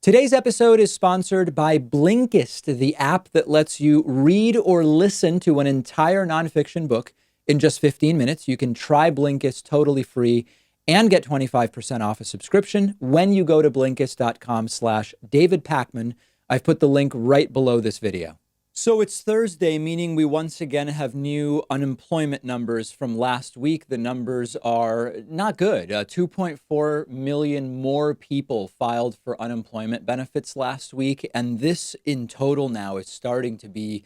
Today's episode is sponsored by Blinkist, the app that lets you read or listen to an entire nonfiction book in just 15 minutes. You can try Blinkist totally free and get 25% off a subscription when you go to Blinkist.com/David Pakman. I've put the link right below this video. So it's Thursday, meaning we once again have new unemployment numbers from last week. The numbers are not good. 2.4 million more people filed for unemployment benefits last week. And this in total now is starting to be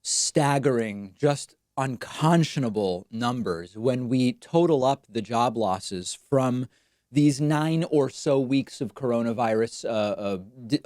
staggering, just unconscionable numbers when we total up the job losses from these 9 or so weeks of coronavirus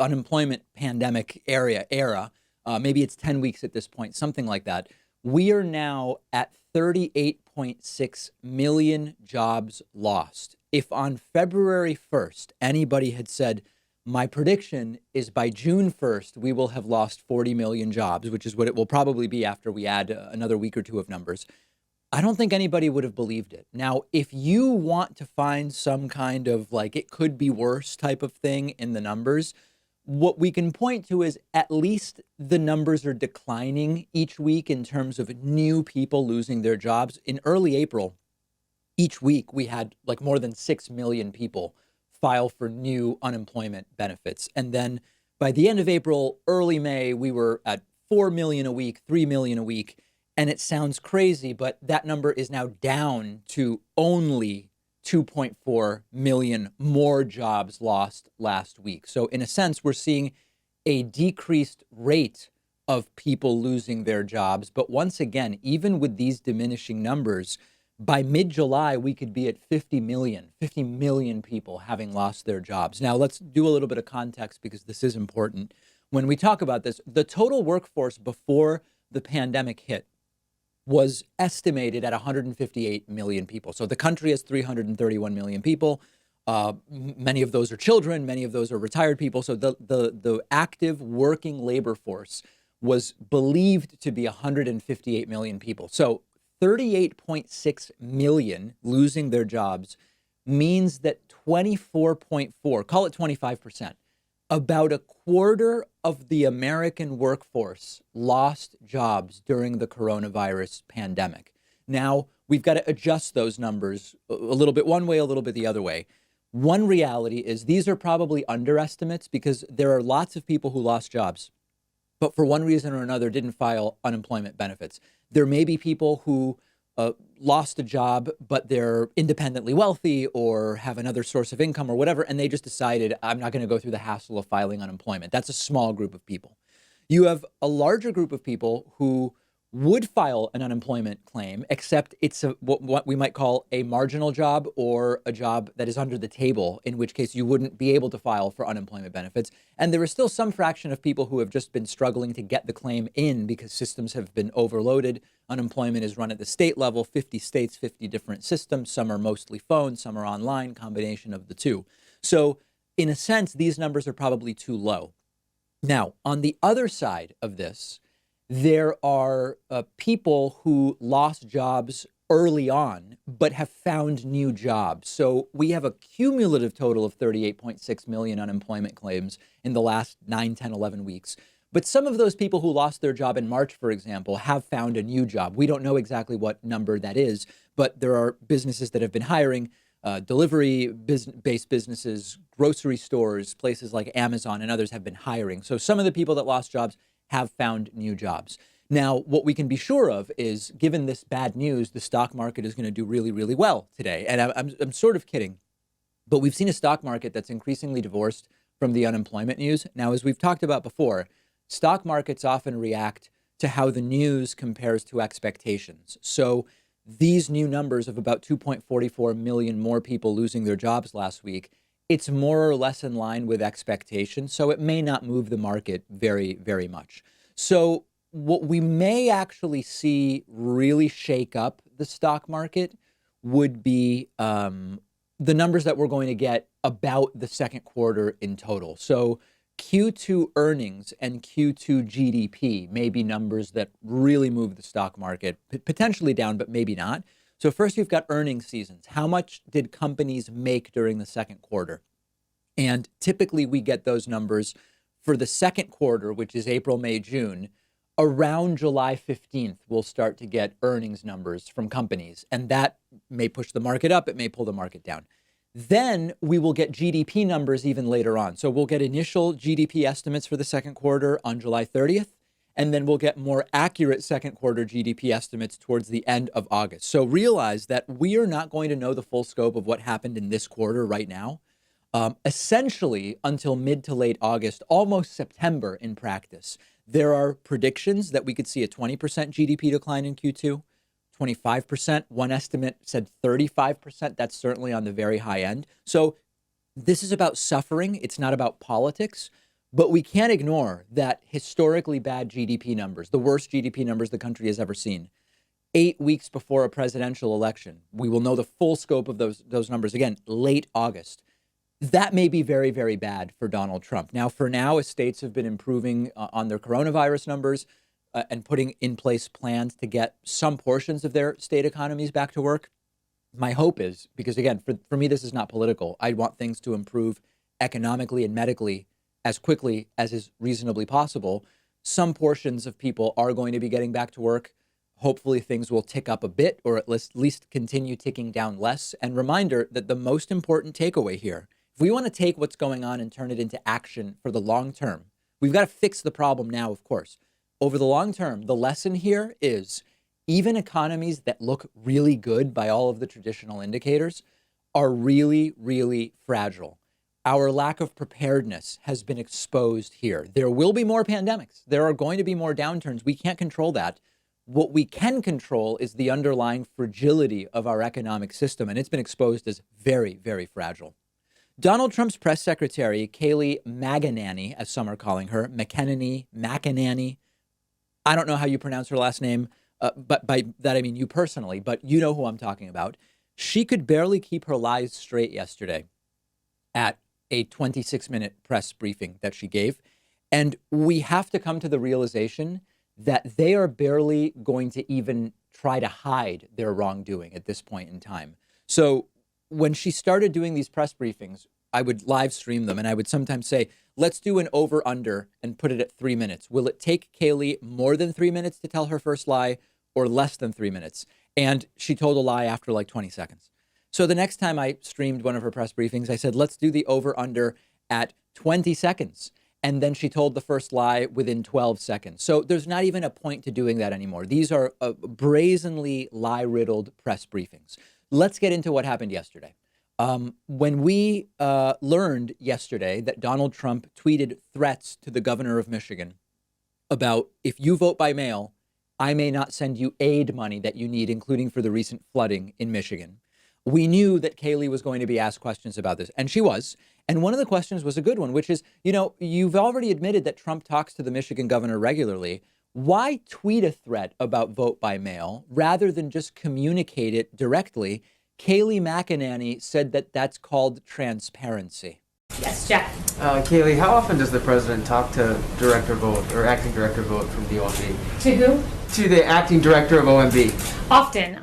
unemployment pandemic era. Maybe it's 10 weeks at this point, something like that. We are now at 38.6 million jobs lost. If on February 1st, anybody had said, my prediction is by June 1st, we will have lost 40 million jobs, which is what it will probably be after we add another week or two of numbers, I don't think anybody would have believed it. Now, if you want to find some kind of like it could be worse type of thing in the numbers, what we can point to is at least the numbers are declining each week in terms of new people losing their jobs. In early April, each week we had like more than 6 million people file for new unemployment benefits. And then by the end of April, early May, we were at 4 million a week, 3 million a week. And it sounds crazy, but that number is now down to only 2.4 million more jobs lost last week. So in a sense, we're seeing a decreased rate of people losing their jobs. But once again, even with these diminishing numbers, by mid-July, we could be at 50 million people having lost their jobs. Now, let's do a little bit of context because this is important. When we talk about this, the total workforce before the pandemic hit was estimated at 158 million people. So the country has 331 million people. Many of those are children. Many of those are retired people. So the active working labor force was believed to be 158 million people. So 38.6 million losing their jobs means that 24.4, call it 25%, about a quarter of the American workforce lost jobs during the coronavirus pandemic. Now, we've got to adjust those numbers a little bit one way, a little bit the other way. One reality is these are probably underestimates because there are lots of people who lost jobs, but for one reason or another didn't file unemployment benefits. There may be people who lost a job, but they're independently wealthy or have another source of income or whatever, and they just decided, I'm not going to go through the hassle of filing unemployment. That's a small group of people. You have a larger group of people who would file an unemployment claim, except it's what we might call a marginal job or a job that is under the table, in which case you wouldn't be able to file for unemployment benefits. And there is still some fraction of people who have just been struggling to get the claim in because systems have been overloaded. Unemployment is run at the state level, 50 states, 50 different systems. Some are mostly phone, some are online, combination of the two. So in a sense, these numbers are probably too low. Now, on the other side of this, there are people who lost jobs early on, but have found new jobs. So we have a cumulative total of 38.6 million unemployment claims in the last 9, 10, 11 weeks. But some of those people who lost their job in March, for example, have found a new job. We don't know exactly what number that is, but there are businesses that have been hiring, delivery-based businesses, grocery stores, places like Amazon and others have been hiring. So some of the people that lost jobs have found new jobs. Now, what we can be sure of is, given this bad news, the stock market is going to do really, really well today. And I'm sort of kidding, but we've seen a stock market that's increasingly divorced from the unemployment news. Now, as we've talked about before, stock markets often react to how the news compares to expectations. So these new numbers of about 2.44 million more people losing their jobs last week, it's more or less in line with expectations. So it may not move the market very, very much. So what we may actually see really shake up the stock market would be the numbers that we're going to get about the second quarter in total. So Q2 earnings and Q2 GDP may be numbers that really move the stock market, potentially down, but maybe not. So first, you've got earnings seasons. How much did companies make during the second quarter? And typically we get those numbers for the second quarter, which is April, May, June. Around July 15th, we'll start to get earnings numbers from companies, and that may push the market up. It may pull the market down. Then we will get GDP numbers even later on. So we'll get initial GDP estimates for the second quarter on July 30th, and then we'll get more accurate second quarter GDP estimates towards the end of August. So realize that we are not going to know the full scope of what happened in this quarter right now, essentially until mid to late August, almost September in practice. There are predictions that we could see a 20% GDP decline in Q2, 25%. One estimate said 35%. That's certainly on the very high end. So this is about suffering. It's not about politics. But we can't ignore that historically bad GDP numbers, the worst GDP numbers the country has ever seen, 8 weeks before a presidential election. We will know the full scope of those numbers, again, late August. That may be very, very bad for Donald Trump. Now, for now, as states have been improving on their coronavirus numbers and putting in place plans to get some portions of their state economies back to work, my hope is, because again, for me, this is not political. I want things to improve economically and medically as quickly as is reasonably possible. Some portions of people are going to be getting back to work. Hopefully things will tick up a bit, or at least continue ticking down less. And reminder that the most important takeaway here, if we want to take what's going on and turn it into action for the long term, we've got to fix the problem now, of course. Over the long term, the lesson here is even economies that look really good by all of the traditional indicators are really, really fragile. Our lack of preparedness has been exposed here. There will be more pandemics. There are going to be more downturns. We can't control that. What we can control is the underlying fragility of our economic system, and it's been exposed as very, very fragile. Donald Trump's press secretary, Kayleigh McEnany, as some are calling her, McEnany. I don't know how you pronounce her last name, but by that I mean you personally, but you know who I'm talking about. She could barely keep her lies straight yesterday at a 26-minute press briefing that she gave. And we have to come to the realization that they are barely going to even try to hide their wrongdoing at this point in time. So when she started doing these press briefings, I would live stream them, and I would sometimes say, let's do an over-under and put it at 3 minutes. Will it take Kayleigh more than 3 minutes to tell her first lie or less than 3 minutes? And she told a lie after like 20 seconds. So the next time I streamed one of her press briefings, I said, let's do the over-under at 20 seconds. And then she told the first lie within 12 seconds. So there's not even a point to doing that anymore. These are brazenly lie-riddled press briefings. Let's get into what happened yesterday. When we learned yesterday that Donald Trump tweeted threats to the governor of Michigan about, if you vote by mail, I may not send you aid money that you need, including for the recent flooding in Michigan, we knew that Kayleigh was going to be asked questions about this, and she was. And one of the questions was a good one, which is, you've already admitted that Trump talks to the Michigan governor regularly. Why tweet a threat about vote by mail rather than just communicate it directly? Kayleigh McEnany said that that's called transparency. Yes, Jack. Kayleigh, how often does the president talk to Director Vogt or Acting Director Vogt from the OMB? To who? To the Acting Director of OMB. Often.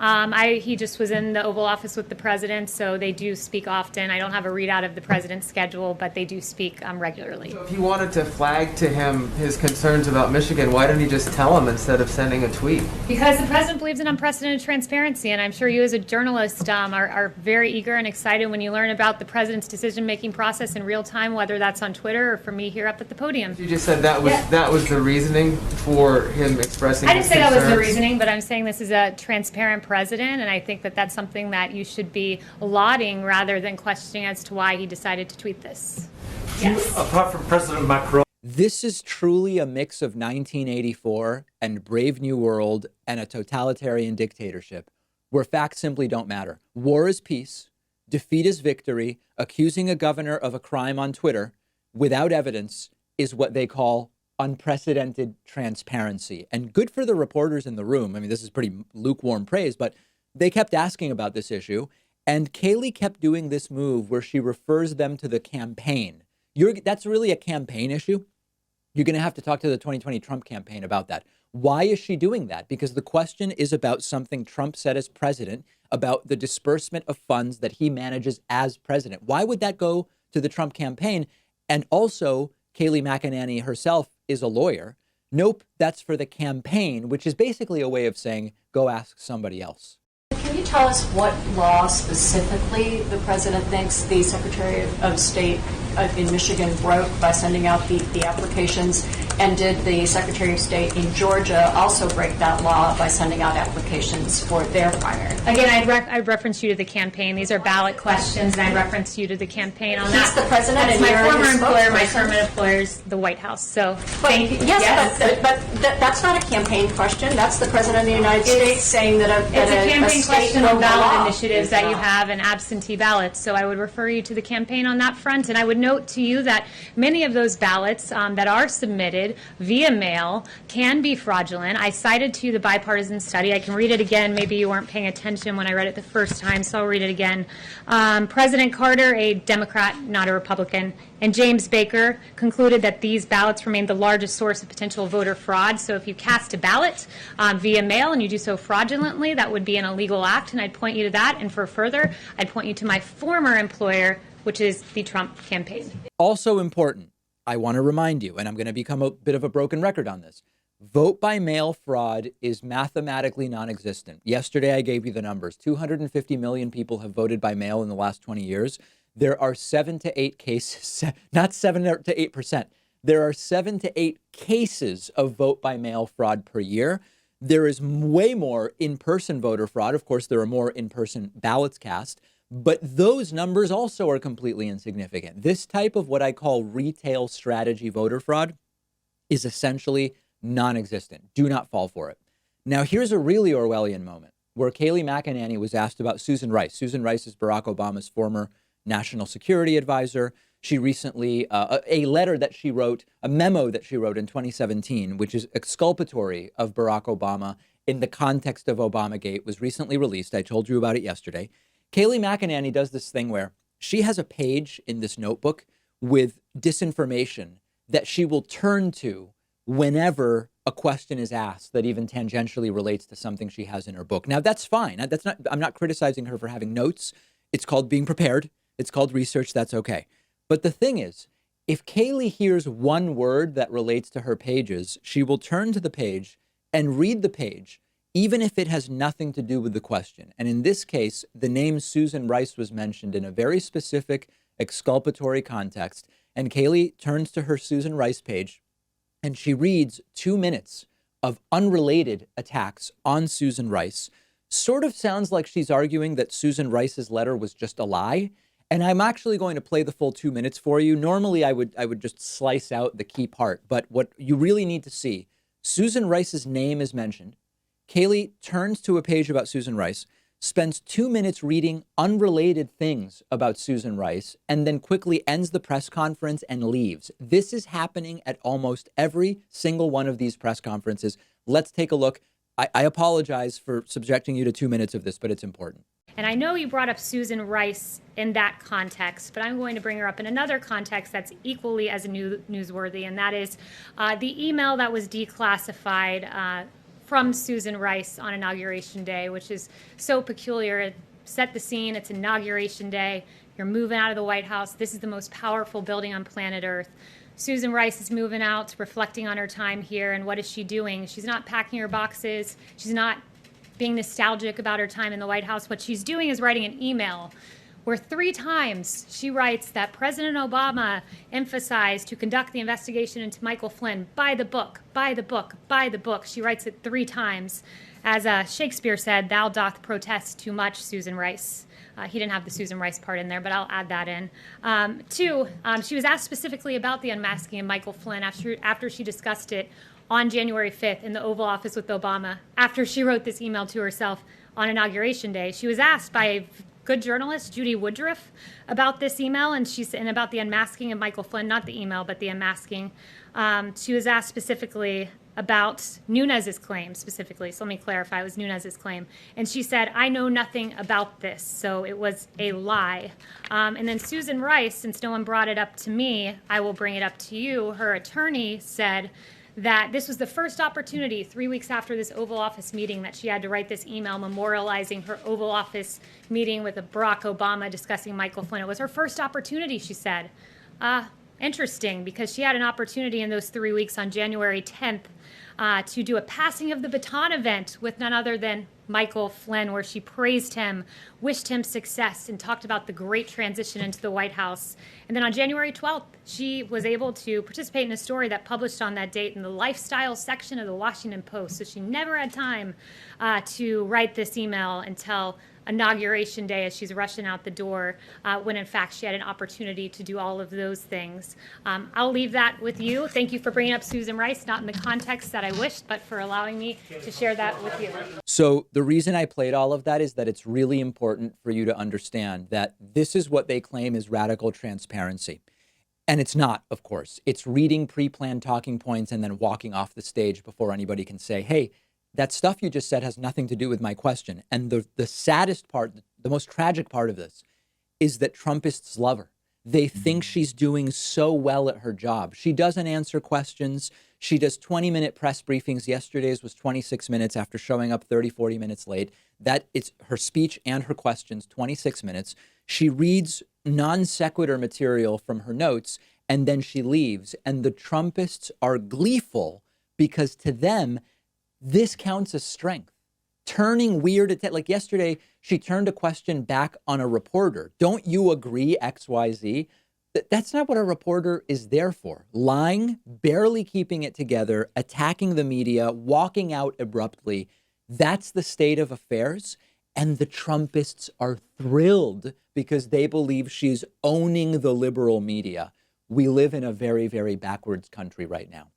He just was in the Oval Office with the president, so they do speak often. I don't have a readout of the president's schedule, but they do speak regularly. So if he wanted to flag to him his concerns about Michigan, why didn't he just tell him instead of sending a tweet? Because the president believes in unprecedented transparency, and I'm sure you as a journalist are very eager and excited when you learn about the president's decision-making process in real time, whether that's on Twitter or from me here up at the podium. You just said that was the reasoning for him expressing I didn't say that was the concerns? reasoning, but I'm saying this is a transparent president, and I think that that's something that you should be lauding rather than questioning as to why he decided to tweet this. Yes. Apart from President Macron. This is truly a mix of 1984 and Brave New World and a totalitarian dictatorship where facts simply don't matter. War is peace, defeat is victory. Accusing a governor of a crime on Twitter without evidence is what they call unprecedented transparency. And good for the reporters in the room. I mean, this is pretty lukewarm praise, but they kept asking about this issue. And Kayleigh kept doing this move where she refers them to the campaign. That's really a campaign issue. You're going to have to talk to the 2020 Trump campaign about that. Why is she doing that? Because the question is about something Trump said as president, about the disbursement of funds that he manages as president. Why would that go to the Trump campaign. And also, Kayleigh McEnany herself is a lawyer. Nope, that's for the campaign, which is basically a way of saying, go ask somebody else. Can you tell us what law specifically the president thinks the Secretary of State in Michigan broke by sending out the applications? And did the Secretary of State in Georgia also break that law by sending out applications for their primary? Again, I'd reference you to the campaign. These are ballot questions, and I'd reference you to the campaign on that. He's the president, That's and my you're former his employer. My spokesperson. current employer is the White House. So, Yes, but that's not a campaign question. That's the president of the United States saying that it's a campaign question on ballot initiatives that you not. have and absentee ballots. So I would refer you to the campaign on that front. And I would note to you that many of those ballots that are submitted via mail can be fraudulent. I cited to you the bipartisan study. I can read it again. Maybe you weren't paying attention when I read it the first time, so I'll read it again. President Carter, a Democrat, not a Republican, and James Baker concluded that these ballots remain the largest source of potential voter fraud. So if you cast a ballot via mail and you do so fraudulently, that would be an illegal act, and I'd point you to that. And for further, I'd point you to my former employer, which is the Trump campaign. Also important, I want to remind you, and I'm going to become a bit of a broken record on this, vote by mail fraud is mathematically non-existent. Yesterday, I gave you the numbers. 250 million people have voted by mail in the last 20 years. There are 7 to 8 cases, not 7 to 8%. There are 7 to 8 cases of vote by mail fraud per year. There is way more in-person voter fraud. Of course, there are more in-person ballots cast, but those numbers also are completely insignificant. This type of what I call retail strategy voter fraud is essentially non-existent. Do not fall for it. Now, here's a really Orwellian moment where Kayleigh McEnany was asked about Susan Rice. Susan Rice is Barack Obama's former national security advisor. She recently, a letter that she wrote, a memo that she wrote in 2017, which is exculpatory of Barack Obama in the context of Obamagate, was recently released. I told you about it yesterday. Kayleigh McEnany does this thing where she has a page in this notebook with disinformation that she will turn to whenever a question is asked that even tangentially relates to something she has in her book. Now, that's fine. I'm not criticizing her for having notes. It's called being prepared. It's called research. That's okay. But the thing is, if Kayleigh hears one word that relates to her pages, she will turn to the page and read the page, even if it has nothing to do with the question. And in this case, the name Susan Rice was mentioned in a very specific exculpatory context. And Kayleigh turns to her Susan Rice page and she reads 2 minutes of unrelated attacks on Susan Rice. Sort of sounds like she's arguing that Susan Rice's letter was just a lie. And I'm actually going to play the full 2 minutes for you. Normally, I would just slice out the key part. But what you really need to see, Susan Rice's name is mentioned. Kayleigh turns to a page about Susan Rice, spends 2 minutes reading unrelated things about Susan Rice, and then quickly ends the press conference and leaves. This is happening at almost every single one of these press conferences. Let's take a look. I apologize for subjecting you to 2 minutes of this, but it's important. And I know you brought up Susan Rice in that context, but I'm going to bring her up in another context that's equally as newsworthy, and that is the email that was declassified from Susan Rice on Inauguration Day, which is so peculiar. Set the scene. It's Inauguration Day. You're moving out of the White House. This is the most powerful building on planet Earth. Susan Rice is moving out, reflecting on her time here, and what is she doing? She's not packing her boxes. She's not being nostalgic about her time in the White House. What she's doing is writing an email where 3 times she writes that President Obama emphasized to conduct the investigation into Michael Flynn by the book, by the book, by the book. She writes it 3 times. As Shakespeare said, thou doth protest too much, Susan Rice. He didn't have the Susan Rice part in there, but I'll add that in. 2, she was asked specifically about the unmasking of Michael Flynn after she discussed it on January 5th in the Oval Office with Obama, after she wrote this email to herself on Inauguration Day. She was asked by a good journalist, Judy Woodruff, about this email and about the unmasking of Michael Flynn, not the email, but the unmasking. She was asked specifically about Nunes's claim specifically. So let me clarify, it was Nunes's claim. And she said, I know nothing about this, so it was a lie. And then Susan Rice, since no one brought it up to me, I will bring it up to you. Her attorney said that this was the first opportunity 3 weeks after this Oval Office meeting that she had to write this email memorializing her Oval Office meeting with Barack Obama discussing Michael Flynn. It was her first opportunity, she said. Interesting, because she had an opportunity in those 3 weeks on January 10th to do a passing of the baton event with none other than Michael Flynn, where she praised him, wished him success, and talked about the great transition into the White House. And then on January 12th, she was able to participate in a story that published on that date in the lifestyle section of the Washington Post. So she never had time to write this email until Inauguration Day as she's rushing out the door, when in fact she had an opportunity to do all of those things. I'll leave that with you. Thank you for bringing up Susan Rice, not in the context that I wished, but for allowing me to share that with you. So the reason I played all of that is that it's really important for you to understand that this is what they claim is radical transparency. And it's not, of course. It's reading pre-planned talking points and then walking off the stage before anybody can say, hey, that stuff you just said has nothing to do with my question. And the saddest part, the most tragic part of this is that Trumpists love her. They think she's doing so well at her job. She doesn't answer questions. She does 20-minute press briefings. Yesterday's was 26 minutes after showing up 30, 40 minutes late. That it's her speech and her questions, 26 minutes. She reads non sequitur material from her notes, and then she leaves. And the Trumpists are gleeful because to them, this counts as strength. Turning weird, like yesterday, she turned a question back on a reporter. Don't you agree, XYZ? That's not what a reporter is there for. Lying, barely keeping it together, attacking the media, walking out abruptly. That's the state of affairs. And the Trumpists are thrilled because they believe she's owning the liberal media. We live in a very, very backwards country right now.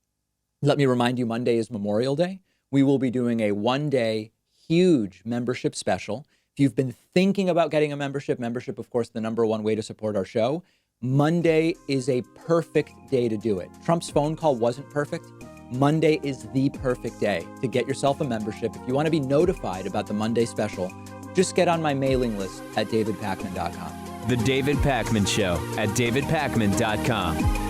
Let me remind you, Monday is Memorial Day. We will be doing a one-day huge membership special. If you've been thinking about getting a membership, of course, the number one way to support our show, Monday is a perfect day to do it. Trump's phone call wasn't perfect. Monday is the perfect day to get yourself a membership. If you want to be notified about the Monday special, just get on my mailing list at davidpakman.com. The David Pakman Show at davidpakman.com.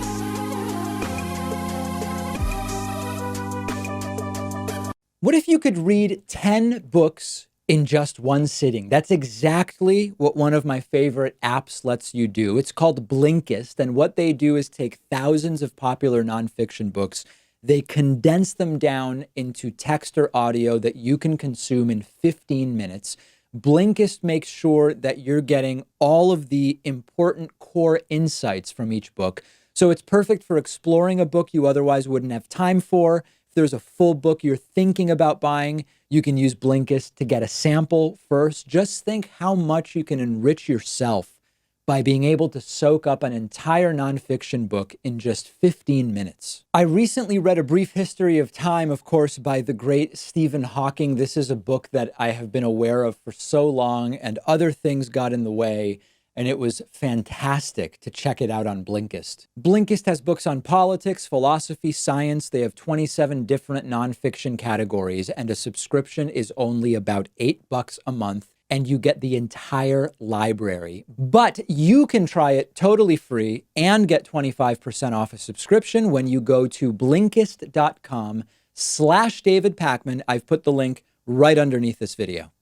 What if you could read 10 books in just one sitting? That's exactly what one of my favorite apps lets you do. It's called Blinkist. And what they do is take thousands of popular nonfiction books. They condense them down into text or audio that you can consume in 15 minutes. Blinkist makes sure that you're getting all of the important core insights from each book. So it's perfect for exploring a book you otherwise wouldn't have time for. If there's a full book you're thinking about buying, you can use Blinkist to get a sample first. Just think how much you can enrich yourself by being able to soak up an entire nonfiction book in just 15 minutes. I recently read A Brief History of Time, of course, by the great Stephen Hawking. This is a book that I have been aware of for so long, and other things got in the way. And it was fantastic to check it out on Blinkist. Blinkist has books on politics, philosophy, science. They have 27 different nonfiction categories, and a subscription is only about $8 a month, and you get the entire library. But you can try it totally free and get 25% off a subscription when you go to Blinkist.com/David Pakman. I've put the link right underneath this video.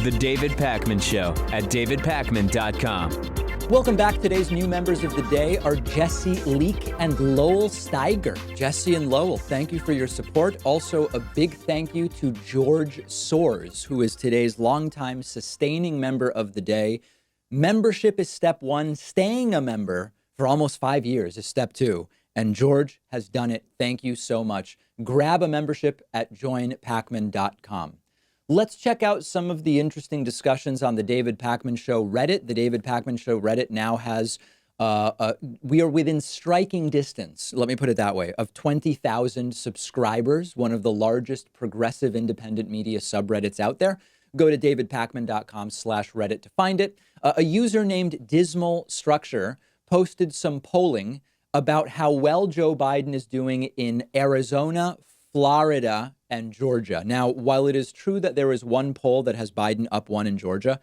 The David Pakman Show at davidpakman.com. Welcome back. Today's new members of the day are Jesse Leek and Lowell Steiger. Jesse and Lowell, thank you for your support. Also, a big thank you to George Soares, who is today's longtime sustaining member of the day. Membership is step one. Staying a member for almost 5 years is step two. And George has done it. Thank you so much. Grab a membership at joinpakman.com. Let's check out some of the interesting discussions on the David Pakman Show Reddit. The David Pakman Show Reddit now has, we are within striking distance, let me put it that way, of 20,000 subscribers, one of the largest progressive independent media subreddits out there. Go to davidpakman.com/Reddit to find it. A user named Dismal Structure posted some polling about how well Joe Biden is doing in Arizona, Florida, and Georgia. Now, while it is true that there is one poll that has Biden up one in Georgia,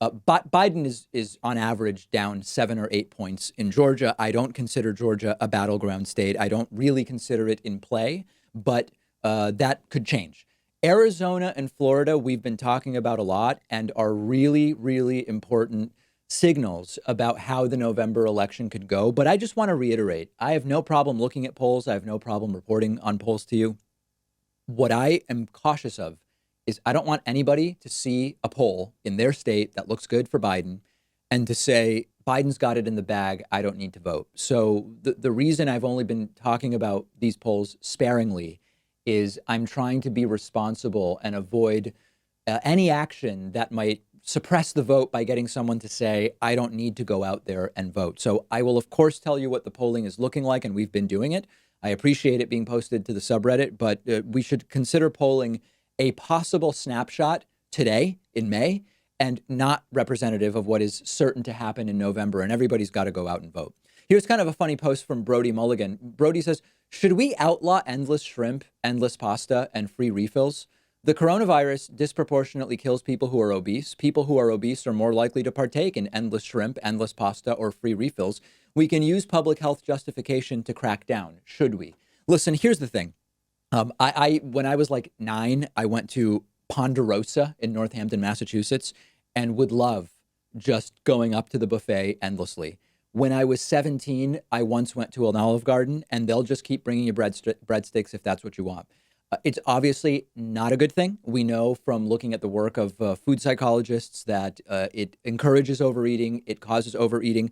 Biden is on average down 7 or 8 points in Georgia. I don't consider Georgia a battleground state. I don't really consider it in play, but that could change. Arizona and Florida, we've been talking about a lot and are really, really important signals about how the November election could go. But I just want to reiterate, I have no problem looking at polls. I have no problem reporting on polls to you. What I am cautious of is I don't want anybody to see a poll in their state that looks good for Biden and to say, Biden's got it in the bag, I don't need to vote. So the reason I've only been talking about these polls sparingly is I'm trying to be responsible and avoid any action that might suppress the vote by getting someone to say, I don't need to go out there and vote. So I will, of course, tell you what the polling is looking like, and we've been doing it. I appreciate it being posted to the subreddit, but we should consider polling a possible snapshot today in May and not representative of what is certain to happen in November. And everybody's got to go out and vote. Here's kind of a funny post from Brody Mulligan. Brody says, should we outlaw endless shrimp, endless pasta, and free refills? The coronavirus disproportionately kills people who are obese. People who are obese are more likely to partake in endless shrimp, endless pasta, or free refills. We can use public health justification to crack down, should we? Listen, here's the thing. When I was like 9, I went to Ponderosa in Northampton, Massachusetts, and would love just going up to the buffet endlessly. When I was 17, I once went to an Olive Garden, and they'll just keep bringing you breadsticks if that's what you want. It's obviously not a good thing. We know from looking at the work of food psychologists that it encourages overeating. It causes overeating.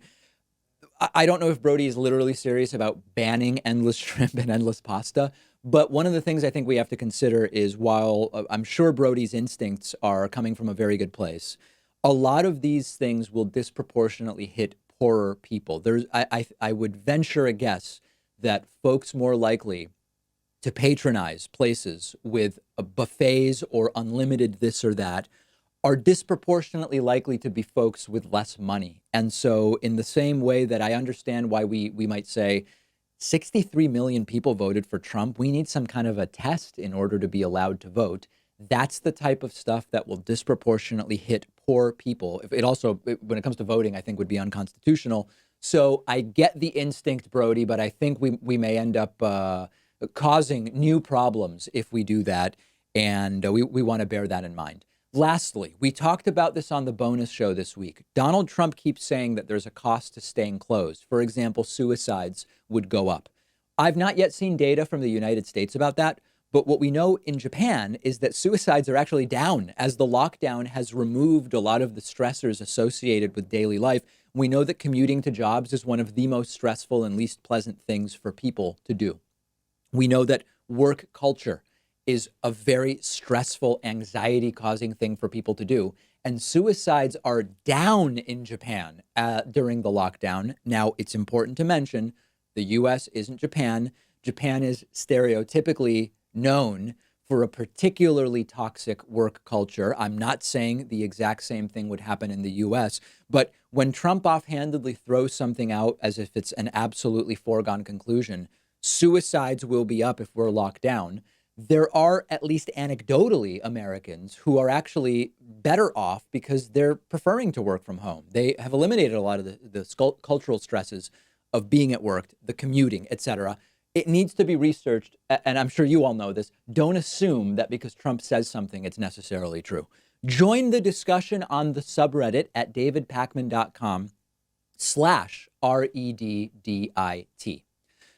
I don't know if Brody is literally serious about banning endless shrimp and endless pasta, but one of the things I think we have to consider is while I'm sure Brody's instincts are coming from a very good place, a lot of these things will disproportionately hit poorer people. I would venture a guess that folks more likely to patronize places with buffets or unlimited this or that are disproportionately likely to be folks with less money. And so in the same way that I understand why we might say 63 million people voted for Trump, we need some kind of a test in order to be allowed to vote. That's the type of stuff that will disproportionately hit poor people. It also, when it comes to voting, I think would be unconstitutional. So I get the instinct, Brody, but I think we may end up causing new problems if we do that. And we want to bear that in mind. Lastly, we talked about this on the bonus show this week. Donald Trump keeps saying that there's a cost to staying closed. For example, suicides would go up. I've not yet seen data from the United States about that. But what we know in Japan is that suicides are actually down as the lockdown has removed a lot of the stressors associated with daily life. We know that commuting to jobs is one of the most stressful and least pleasant things for people to do. We know that work culture is a very stressful, anxiety-causing thing for people to do. And suicides are down in Japan during the lockdown. Now, it's important to mention the U.S. isn't Japan. Japan is stereotypically known for a particularly toxic work culture. I'm not saying the exact same thing would happen in the U.S., but when Trump offhandedly throws something out as if it's an absolutely foregone conclusion, suicides will be up if we're locked down. There are, at least anecdotally, Americans who are actually better off because they're preferring to work from home. They have eliminated a lot of the cultural stresses of being at work, the commuting, et cetera. It needs to be researched, and I'm sure you all know this. Don't assume that because Trump says something, it's necessarily true. Join the discussion on the subreddit at davidpakman.com/REDDIT.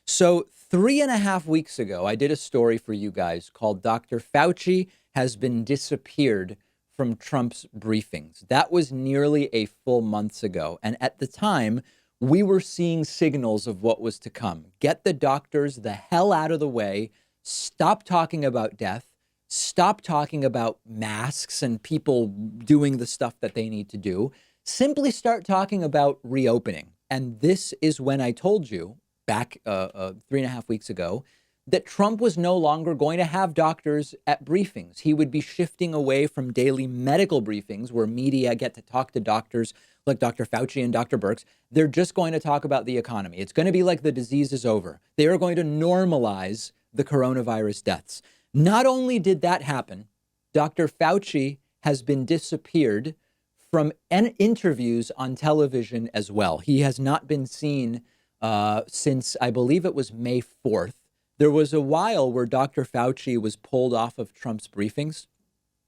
So 3.5 weeks ago, I did a story for you guys called Dr. Fauci has been disappeared from Trump's briefings. That was nearly a full month ago. And at the time, we were seeing signals of what was to come. Get the doctors the hell out of the way. Stop talking about death. Stop talking about masks and people doing the stuff that they need to do. Simply start talking about reopening. And this is when I told you back 3.5 weeks ago that Trump was no longer going to have doctors at briefings. He would be shifting away from daily medical briefings where media get to talk to doctors like Dr. Fauci and Dr. Birx. They're just going to talk about the economy. It's going to be like the disease is over. They are going to normalize the coronavirus deaths. Not only did that happen, Dr. Fauci has been disappeared from interviews on television as well. He has not been seen since, I believe it was May 4th. There was a while where Dr. Fauci was pulled off of Trump's briefings,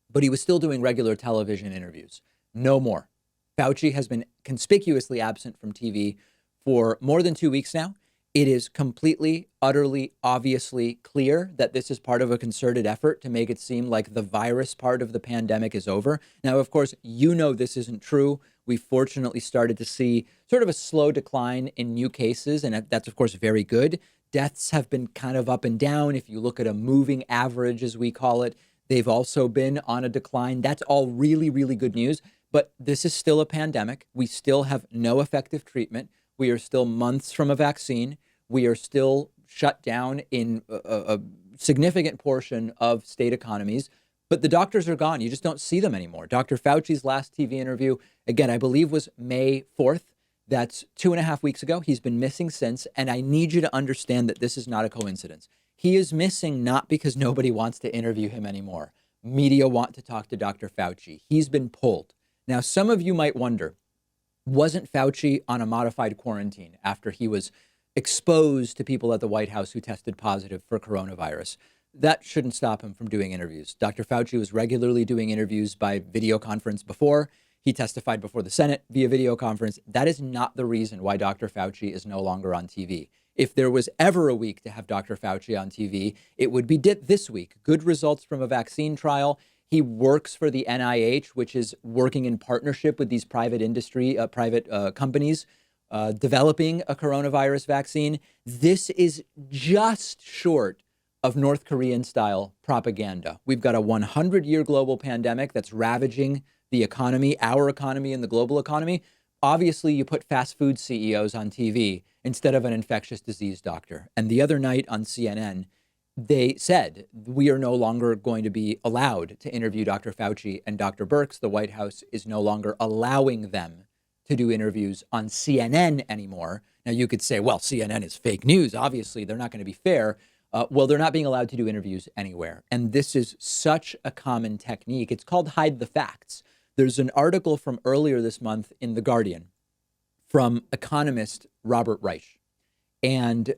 but he was still doing regular television interviews. No more. Fauci has been conspicuously absent from TV for more than 2 weeks now. It is completely, utterly, obviously clear that this is part of a concerted effort to make it seem like the virus part of the pandemic is over. Now, of course, you know this isn't true. We fortunately started to see sort of a slow decline in new cases, and that's, of course, very good. Deaths have been kind of up and down. If you look at a moving average, as we call it, they've also been on a decline. That's all really, really good news. But this is still a pandemic. We still have no effective treatment. We are still months from a vaccine. We are still shut down in a significant portion of state economies. But the doctors are gone. You just don't see them anymore. Dr. Fauci's last TV interview, again, I believe was May 4th. That's 2.5 weeks ago. He's been missing since. And I need you to understand that this is not a coincidence. He is missing not because nobody wants to interview him anymore. Media want to talk to Dr. Fauci. He's been pulled. Now, some of you might wonder, wasn't Fauci on a modified quarantine after he was exposed to people at the White House who tested positive for coronavirus? That shouldn't stop him from doing interviews. Dr. Fauci was regularly doing interviews by video conference before. He testified before the Senate via video conference. That is not the reason why Dr. Fauci is no longer on TV. If there was ever a week to have Dr. Fauci on TV, it would be this week. Good results from a vaccine trial. He works for the NIH, which is working in partnership with these private companies developing a coronavirus vaccine. This is just short of North Korean style propaganda. We've got a 100-year global pandemic that's ravaging the economy, our economy and the global economy. Obviously, you put fast food CEOs on TV instead of an infectious disease doctor. And the other night on CNN, they said, we are no longer going to be allowed to interview Dr. Fauci and Dr. Birx. The White House is no longer allowing them to do interviews on CNN anymore. Now, you could say, well, CNN is fake news. Obviously, they're not going to be fair. Well, they're not being allowed to do interviews anywhere. And this is such a common technique. It's called hide the facts. There's an article from earlier this month in The Guardian from economist Robert Reich. And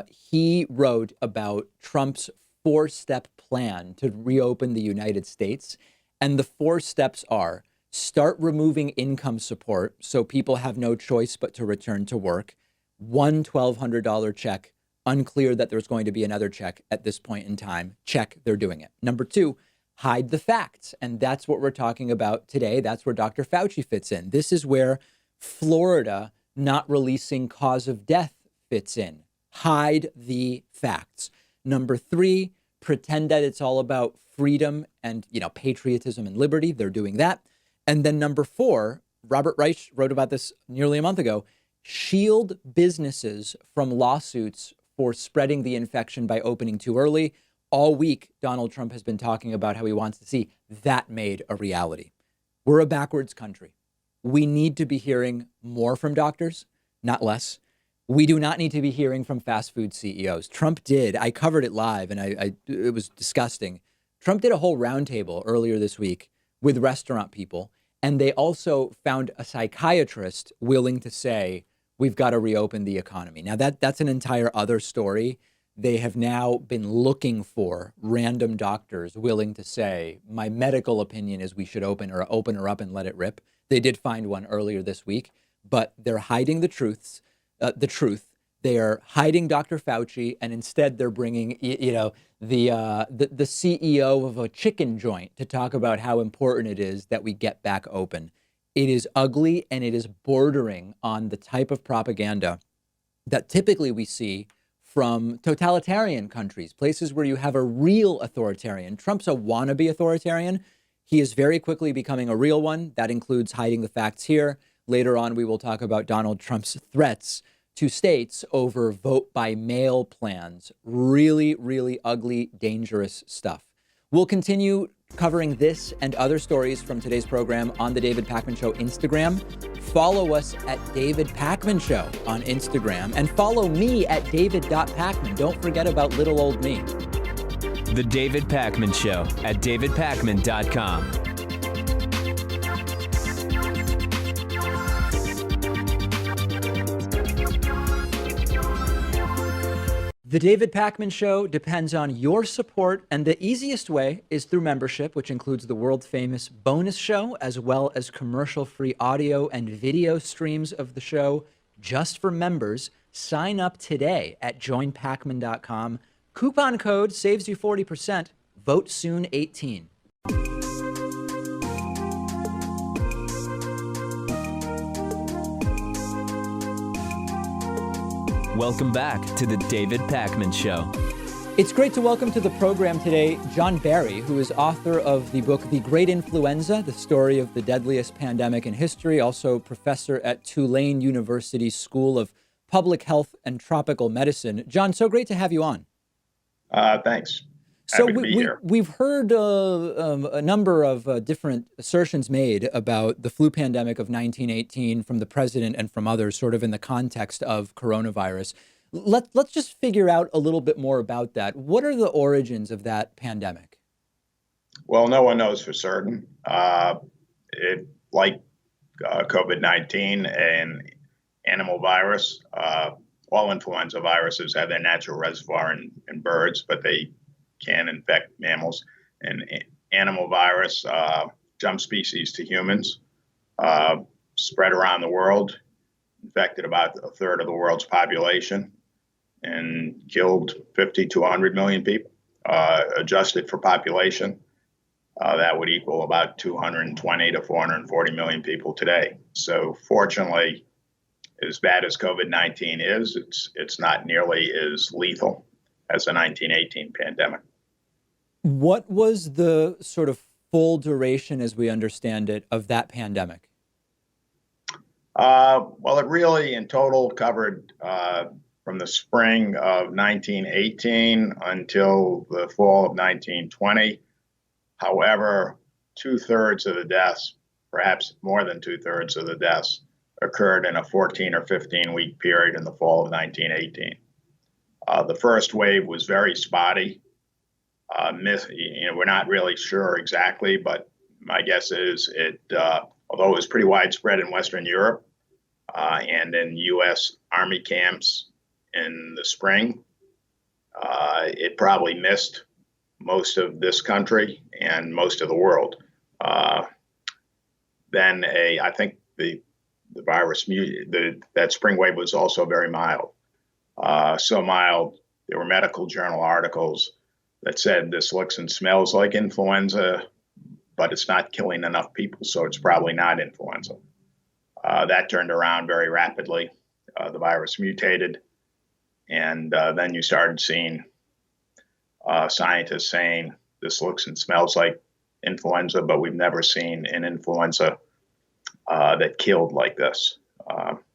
he wrote about Trump's 4-step plan to reopen the United States. And the 4 steps are: start removing income support so people have no choice but to return to work. One $1,200 check. Unclear that there's going to be another check at this point in time. Check, they're doing it. Number 2, hide the facts. And that's what we're talking about today. That's where Dr. Fauci fits in. This is where Florida not releasing cause of death fits in. Hide the facts. Number 3, pretend that it's all about freedom and, patriotism and liberty. They're doing that. And then number 4, Robert Reich wrote about this nearly a month ago, shield businesses from lawsuits for spreading the infection by opening too early. All week, Donald Trump has been talking about how he wants to see that made a reality. We're a backwards country. We need to be hearing more from doctors, not less. We do not need to be hearing from fast food CEOs. Trump did. I covered it live, and it was disgusting. Trump did a whole roundtable earlier this week with restaurant people, and they also found a psychiatrist willing to say, we've got to reopen the economy. Now, that's an entire other story. They have now been looking for random doctors willing to say, my medical opinion is we should open her up and let it rip. They did find one earlier this week, but they're hiding the truth. They are hiding Dr. Fauci, and instead they're bringing, the CEO of a chicken joint to talk about how important it is that we get back open. It is ugly, and it is bordering on the type of propaganda that typically we see from totalitarian countries, places where you have a real authoritarian. Trump's a wannabe authoritarian. He is very quickly becoming a real one. That includes hiding the facts here. Later on, we will talk about Donald Trump's threats to states over vote by mail plans. Really, really ugly, dangerous stuff. We'll continue covering this and other stories from today's program on the David Pakman Show Instagram. Follow us at David Pakman Show on Instagram, and follow me at david.pakman. Don't forget about little old me. The David Pakman Show at davidpakman.com. The David Pakman Show depends on your support, and the easiest way is through membership, which includes the world-famous bonus show, as well as commercial-free audio and video streams of the show just for members. Sign up today at joinpakman.com. Coupon code saves you 40%. Vote soon 18. Welcome back to the David Pakman Show. It's great to welcome to the program today John Barry, who is author of the book The Great Influenza, the story of the deadliest pandemic in history, also professor at Tulane University School of Public Health and Tropical Medicine. John, so great to have you on. Thanks. So Happy to be here. we've heard a number of different assertions made about the flu pandemic of 1918 from the president and from others, sort of in the context of coronavirus. Let's just figure out a little bit more about that. What are the origins of that pandemic? Well, no one knows for certain. Like COVID-19 and animal virus, all influenza viruses have their natural reservoir in birds, but they can infect mammals. And animal virus jump species to humans, spread around the world, infected about a third of the world's population, and killed 50 to 100 million people. Adjusted for population, that would equal about 220 to 440 million people today. So fortunately, as bad as COVID-19 is, it's not nearly as lethal as the 1918 pandemic. What was the sort of full duration, as we understand it, of that pandemic? Well, it really in total covered from the spring of 1918 until the fall of 1920. However, 2/3 of the deaths, perhaps more than 2/3 of the deaths, occurred in a 14 or 15 week period in the fall of 1918. The first wave was very spotty. We're not really sure exactly, but my guess is although it was pretty widespread in Western Europe and in U.S. Army camps in the spring, it probably missed most of this country and most of the world. Then I think the virus, that spring wave was also very mild. So mild, there were medical journal articles that said this looks and smells like influenza, but it's not killing enough people, so it's probably not influenza. That turned around very rapidly. The virus mutated, and then you started seeing scientists saying this looks and smells like influenza, but we've never seen an influenza that killed like this,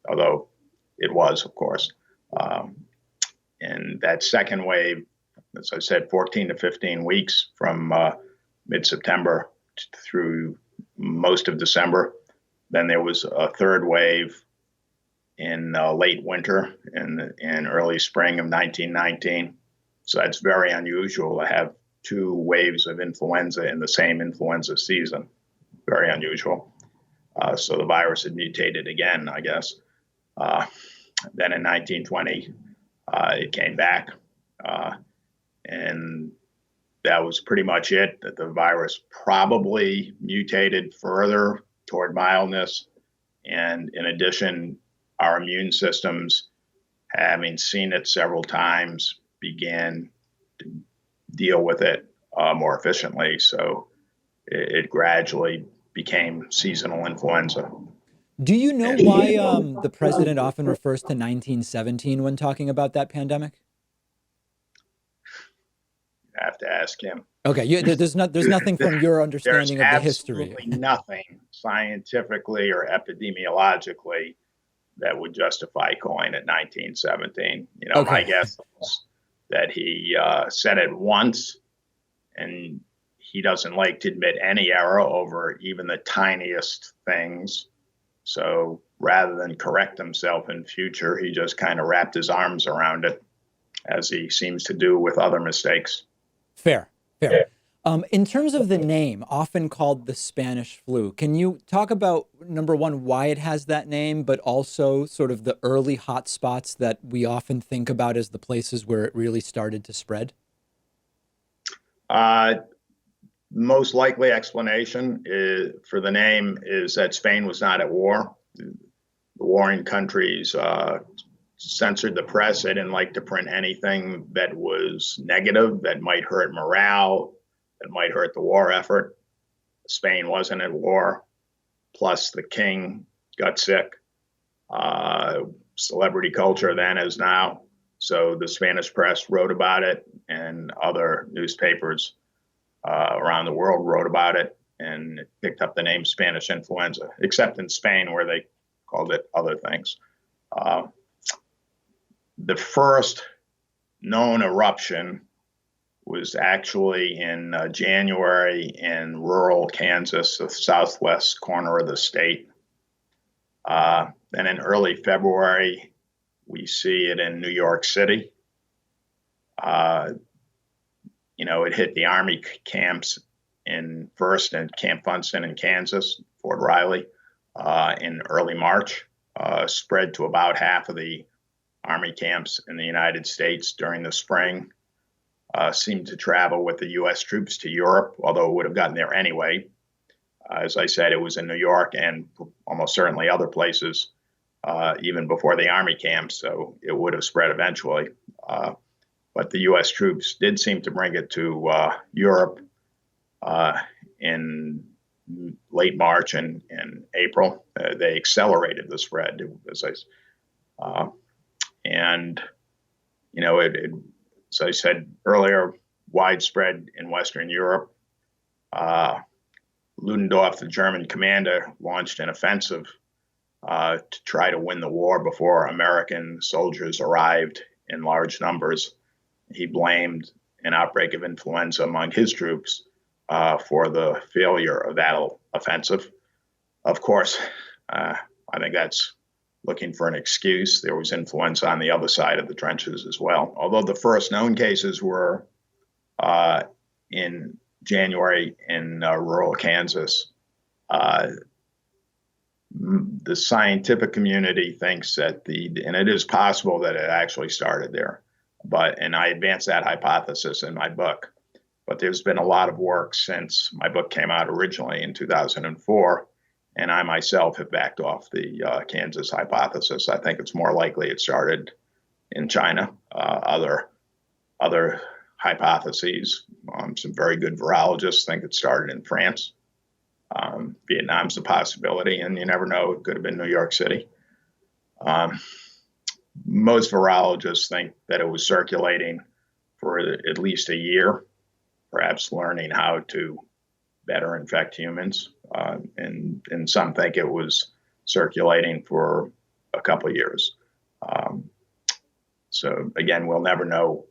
although it was, of course. And that second wave, as I said, 14 to 15 weeks from mid-September through most of December. Then there was a third wave in late winter and early spring of 1919. So that's very unusual to have two waves of influenza in the same influenza season. Very unusual. So the virus had mutated again, I guess. Then in 1920, it came back. And that was pretty much it. That the virus probably mutated further toward mildness. And in addition, our immune systems, having seen it several times, began to deal with it more efficiently. So it gradually became seasonal influenza. Do you know why the president often refers to 1917 when talking about that pandemic? I have to ask him. Okay, there's nothing from your understanding of the history. There's absolutely nothing scientifically or epidemiologically that would justify calling it 1917. Okay. My guess is that he said it once, and he doesn't like to admit any error over even the tiniest things. So rather than correct himself in future, he just kind of wrapped his arms around it, as he seems to do with other mistakes. Fair. In terms of the name, often called the Spanish flu, can you talk about, number one, why it has that name, but also sort of the early hot spots that we often think about as the places where it really started to spread? Most likely explanation for the name is that Spain was not at war. The warring countries censored the press. They didn't like to print anything that was negative, that might hurt morale, that might hurt the war effort. Spain wasn't at war. Plus, the king got sick. Celebrity culture then as now. So the Spanish press wrote about it, and other newspapers around the world wrote about it, and it picked up the name Spanish influenza, except in Spain where they called it other things. The first known eruption was actually in January in rural Kansas, the southwest corner of the state. Then in early February, we see it in New York City. It hit the Army camps in Camp Funston in Kansas, Fort Riley, in early March, spread to about half of the Army camps in the United States during the spring, seemed to travel with the U.S. troops to Europe, although it would have gotten there anyway. As I said, it was in New York and almost certainly other places, even before the Army camps, so it would have spread eventually. But the U.S. troops did seem to bring it to Europe in late March and April. They accelerated the spread, as I said earlier, widespread in Western Europe. Ludendorff, the German commander, launched an offensive to try to win the war before American soldiers arrived in large numbers. He blamed an outbreak of influenza among his troops for the failure of that offensive. Of course, I think that's looking for an excuse. There was influenza on the other side of the trenches as well. Although the first known cases were in January in rural Kansas, the scientific community thinks that and it is possible that it actually started there. And I advanced that hypothesis in my book. But there's been a lot of work since my book came out originally in 2004, and I myself have backed off the Kansas hypothesis. I think it's more likely it started in China. Other hypotheses, some very good virologists think it started in France. Vietnam's a possibility, and you never know, it could have been New York City. Most virologists think that it was circulating for at least a year, perhaps learning how to better infect humans. And some think it was circulating for a couple of years. So again, we'll never know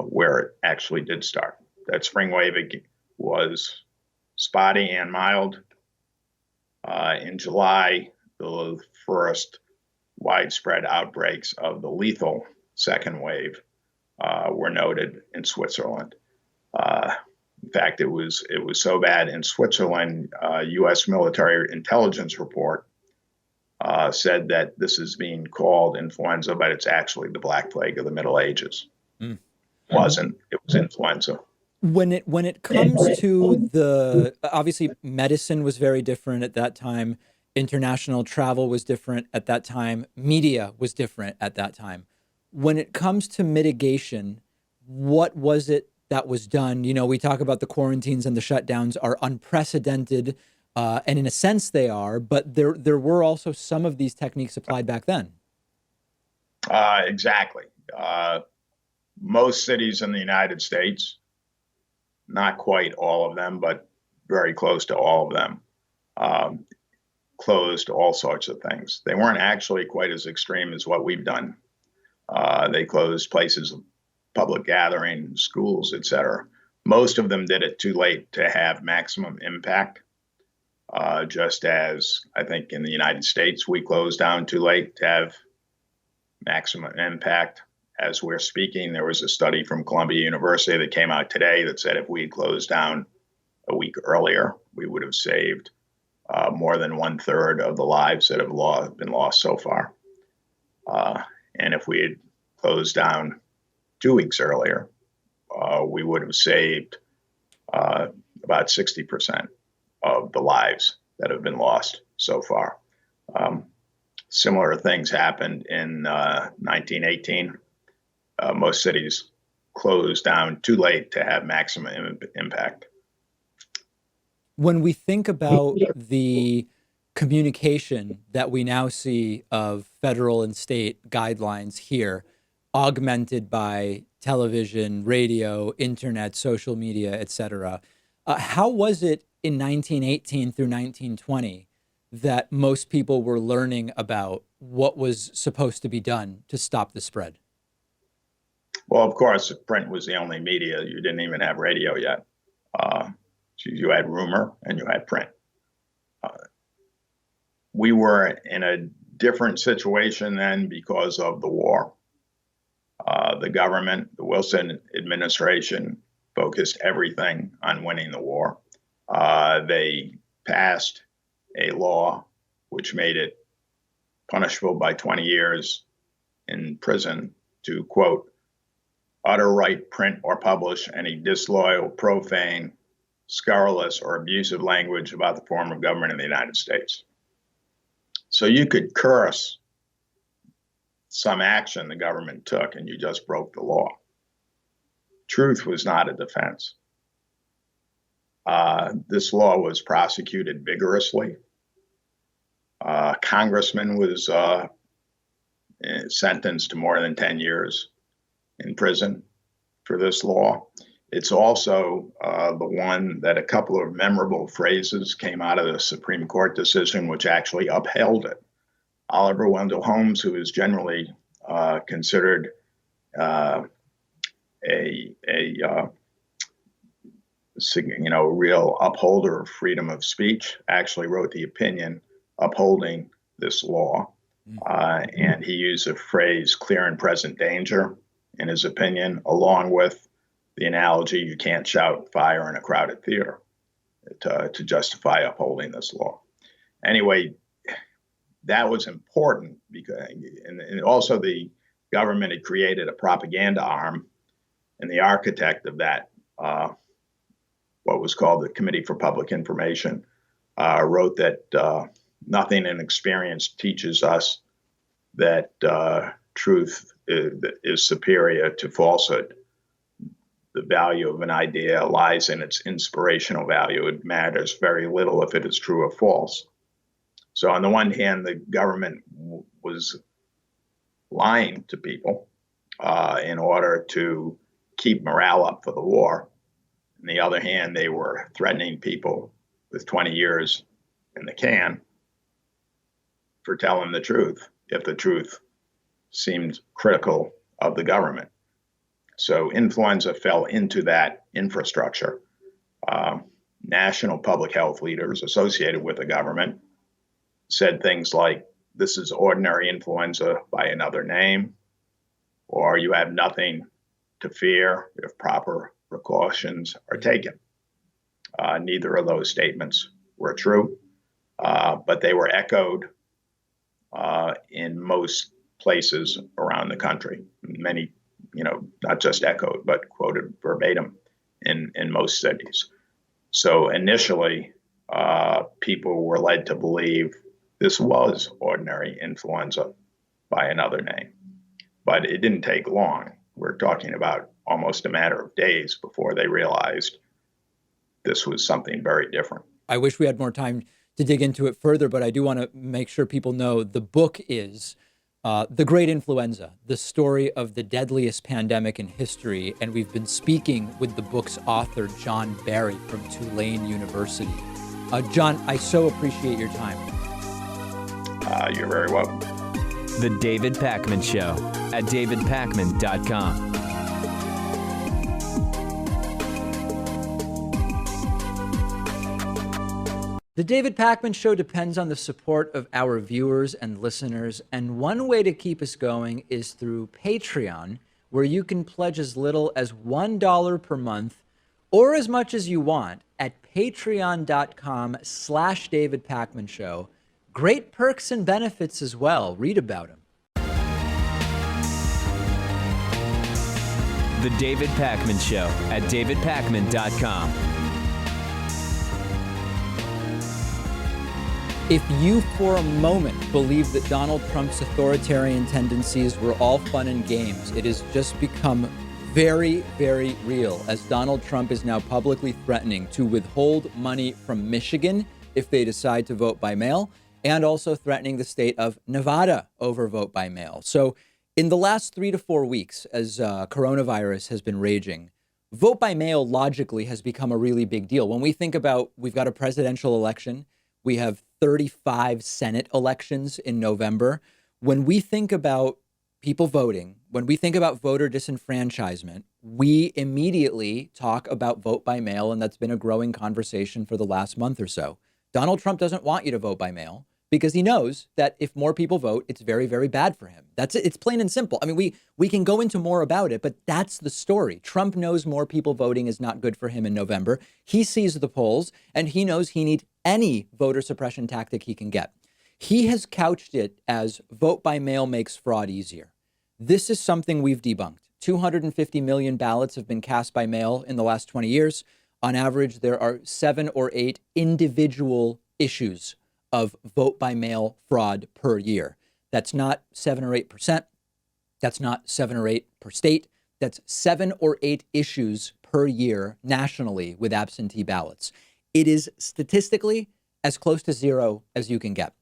where it actually did start. That spring wave was spotty and mild. In July, the first widespread outbreaks of the lethal second wave were noted in Switzerland. In fact, it was so bad in Switzerland, U.S. military intelligence report said that this is being called influenza, but it's actually the Black Plague of the Middle Ages. It wasn't. It was influenza. When it comes to obviously medicine was very different at that time. International travel was different at that time. Media was different at that time. When it comes to mitigation, what was it that was done? We talk about the quarantines and the shutdowns are unprecedented, and in a sense they are, but there were also some of these techniques applied back then. Exactly. Most cities in the United States, not quite all of them, but very close to all of them, closed all sorts of things. They weren't actually quite as extreme as what we've done. They closed places of public gathering, schools, etc. Most of them did it too late to have maximum impact. Just as I think in the United States, we closed down too late to have maximum impact. as we're speaking, there was a study from Columbia University that came out today that said if we had closed down a week earlier, we would have saved more than 1/3 of the lives that have been lost so far. And if we had closed down 2 weeks earlier, we would have saved about 60% of the lives that have been lost so far. Similar things happened in 1918. Most cities closed down too late to have maximum impact. When we think about the communication that we now see of federal and state guidelines here, augmented by television, radio, internet, social media, etc., how was it in 1918 through 1920 that most people were learning about what was supposed to be done to stop the spread? Well, of course, print was the only media. You didn't even have radio yet. You had rumor and you had print. We were in a different situation then because of the war. The government, the Wilson administration, focused everything on winning the war. They passed a law which made it punishable by 20 years in prison to, quote, utter, write, print, or publish any disloyal, profane, scurrilous, or abusive language about the form of government in the United States. So you could curse some action the government took and you just broke the law. Truth was not a defense. This law was prosecuted vigorously. Congressman was sentenced to more than 10 years in prison for this law. It's also the one that a couple of memorable phrases came out of the Supreme Court decision, which actually upheld it. Oliver Wendell Holmes, who is generally considered a real upholder of freedom of speech, actually wrote the opinion upholding this law. And he used the phrase clear and present danger in his opinion, along with the analogy you can't shout fire in a crowded theater to justify upholding this law. Anyway, that was important because, and also the government had created a propaganda arm, and the architect of that, what was called the Committee for Public Information, wrote that nothing in experience teaches us that truth is superior to falsehood. The value of an idea lies in its inspirational value. It matters very little if it is true or false. So on the one hand, the government was lying to people in order to keep morale up for the war. On the other hand, they were threatening people with 20 years in the can for telling the truth, if the truth seemed critical of the government. So influenza fell into that infrastructure. National public health leaders associated with the government said things like, this is ordinary influenza by another name, or you have nothing to fear if proper precautions are taken. Neither of those statements were true, but they were echoed in most places around the country. Many, not just echoed, but quoted verbatim in most cities. So initially, people were led to believe this was ordinary influenza by another name. But it didn't take long. We're talking about almost a matter of days before they realized this was something very different. I wish we had more time to dig into it further, but I do want to make sure people know the book is The Great Influenza, the story of the deadliest pandemic in history. And we've been speaking with the book's author, John Barry from Tulane University. John, I so appreciate your time. You're very welcome. The David Pakman Show at davidpakman.com. The David Pakman Show depends on the support of our viewers and listeners, and one way to keep us going is through Patreon. where you can pledge as little as $1 per month or as much as you want at patreon.com/David Pakman Show. Great perks and benefits as well. Read about them. The David Pakman Show at davidpakman.com. If you for a moment believe that Donald Trump's authoritarian tendencies were all fun and games, it has just become very, very real, as Donald Trump is now publicly threatening to withhold money from Michigan if they decide to vote by mail, and also threatening the state of Nevada over vote by mail. So in the last 3 to 4 weeks, as coronavirus has been raging, vote by mail logically has become a really big deal. When we think about, we've got a presidential election, we have 35 Senate elections in November. When we think about people voting, when we think about voter disenfranchisement, we immediately talk about vote by mail, and that's been a growing conversation for the last month or so. Donald Trump doesn't want you to vote by mail because he knows that if more people vote, it's very, very bad for him. That's it. It's plain and simple. I mean, we can go into more about it, but that's the story. Trump knows more people voting is not good for him in November. He sees the polls, and he knows he needs any voter suppression tactic he can get. He has couched it as vote by mail makes fraud easier. This is something we've debunked. 250 million ballots have been cast by mail in the last 20 years. On average, there are 7 or 8 individual issues of vote by mail fraud per year. That's not 7 or 8%. That's not 7 or 8 per state. That's 7 or 8 issues per year nationally with absentee ballots. It is statistically as close to zero as you can get.